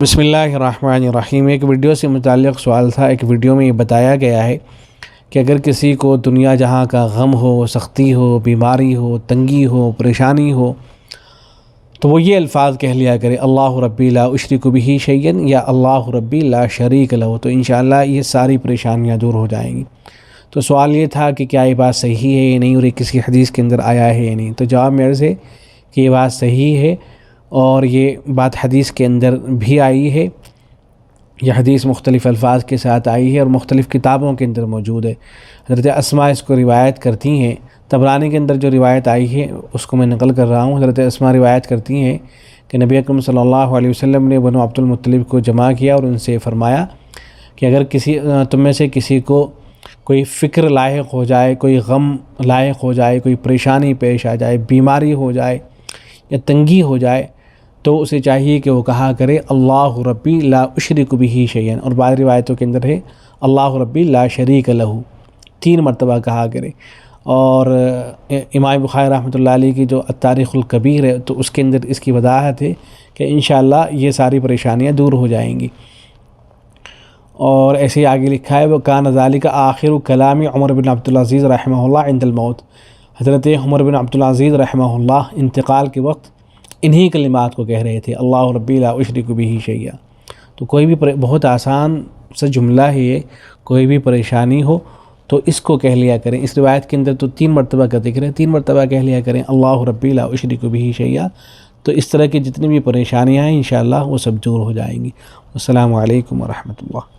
بسم اللہ الرحمن الرحیم۔ ایک ویڈیو سے متعلق سوال تھا۔ ایک ویڈیو میں یہ بتایا گیا ہے کہ اگر کسی کو دنیا جہاں کا غم ہو، سختی ہو، بیماری ہو، تنگی ہو، پریشانی ہو، تو وہ یہ الفاظ کہہ لیا کرے، اللہ ربی لا اشرک بہ شیئا یا اللہ ربی لا شریک لہ، تو انشاءاللہ یہ ساری پریشانیاں دور ہو جائیں گی۔ تو سوال یہ تھا کہ کیا یہ بات صحیح ہے یا نہیں، اور یہ کسی حدیث کے اندر آیا ہے یا نہیں۔ تو جواب میرے سے کہ یہ بات صحیح ہے، اور یہ بات حدیث کے اندر بھی آئی ہے۔ یہ حدیث مختلف الفاظ کے ساتھ آئی ہے اور مختلف کتابوں کے اندر موجود ہے۔ حضرت اسماء اس کو روایت کرتی ہیں۔ طبرانی کے اندر جو روایت آئی ہے اس کو میں نقل کر رہا ہوں۔ حضرت اسماء روایت کرتی ہیں کہ نبی اکرم صلی اللہ علیہ وسلم نے بنو عبد المطلب کو جمع کیا اور ان سے فرمایا کہ اگر تم میں سے کسی کو کوئی فکر لاحق ہو جائے، کوئی غم لاحق ہو جائے، کوئی پریشانی پیش آ جائے، بیماری ہو جائے یا تنگی ہو جائے، تو اسے چاہیے کہ وہ کہا کرے اللہ ربی لا اشرک بہ شیئا، اور بعض روایتوں کے اندر ہے اللہ ربی لا شریک لہ، 3 مرتبہ کہا کرے۔ اور امام بخاری رحمۃ اللہ علیہ کی جو التاریخ الکبیر ہے تو اس کے اندر اس کی وضاحت ہے کہ انشاءاللہ یہ ساری پریشانیاں دور ہو جائیں گی۔ اور ایسے ہی آگے لکھا ہے وَكَانَ ذَلِكَ آخِرُ كَلَامِ عمر بن عبدالعزیز رحمہ اللہ عند الموت۔ حضرت عمر بن عبدالعزیز رحمہ اللہ انتقال کے وقت انہی کلمات کو کہہ رہے تھے، اللہ ربی لا اشرک بہ شیئا۔ تو کوئی بھی بہت آسان سا جملہ ہے یہ، کوئی بھی پریشانی ہو تو اس کو کہہ لیا کریں۔ اس روایت کے اندر تو 3 مرتبہ کا ذکر ہے، 3 مرتبہ کہہ لیا کریں اللہ ربی لا اشرک بہ شیئا، تو اس طرح کی جتنی بھی پریشانیاں ہیں انشاءاللہ وہ سب دور ہو جائیں گی۔ السلام علیکم ورحمۃ اللہ۔